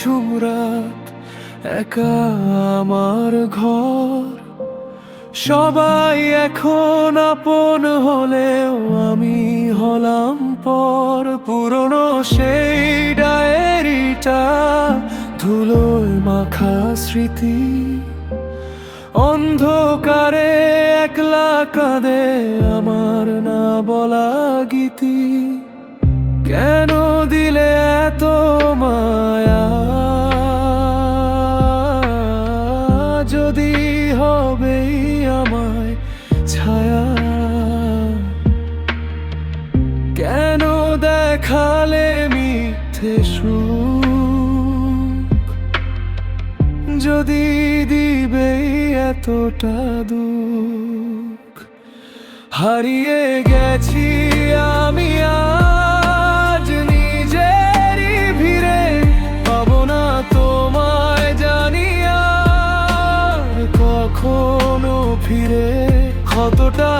নিঝুম রাত, একা আমার ঘর। সবাই এখন আপন হলেও আমি হলাম পর। পুরনো সেই ডায়েরিটা, ধুলোয় মাখা স্মৃতি, অন্ধকারে একলা কাঁদে আমার না বলা গীতি। কেন দিলে এত মায়া, যদি হবেই আমায় ছায়া? কেন দেখালে মিথ্যে সুখ, যদি দিবেই এতটা দুঃখ? হারিয়ে গেছি আমি আজ নিজেরই ভিড়ে, পাবো না তোমায় জানি আর কখনো ফিরে। কতটা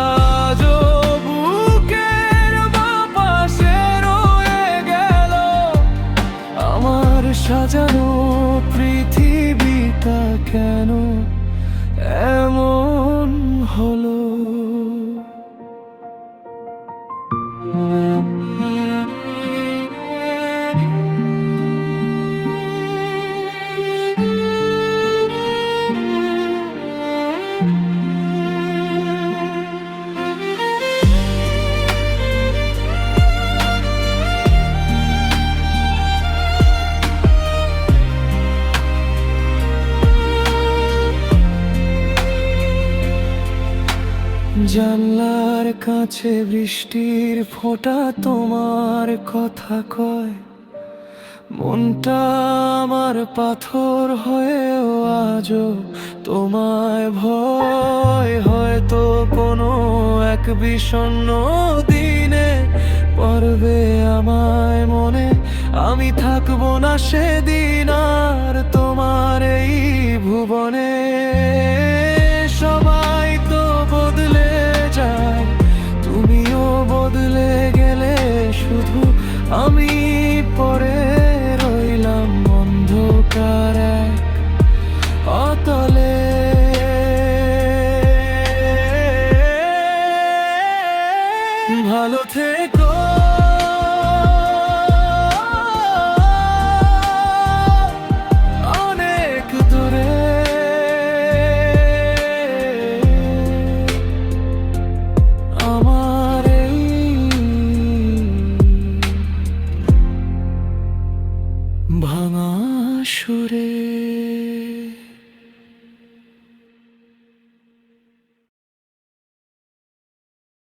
আজও বুকের বাপাশে রয়ে গেল আমার সাজানো পৃথিবীটা, কেন এমন হলো? জানলার কাছে বৃষ্টির ফোঁটা তোমার কথা কয়, মনটা আমার পাথর হয়েও আজও তোমায় ভয়। হয়তো কোনো এক বিষণ্ণ দিনে পড়বে আমায় মনে, আমি থাকবো না সেদিন আর তোমার এই ভুবনে। সবাই তো বদলে যায়, তুমিও বদলে গেলে, শুধু আমি পড়ে রইলাম অন্ধকার এক অতলে। ভালো থেকো, অনেক দূরে আমার এই ভাঙা সুরে।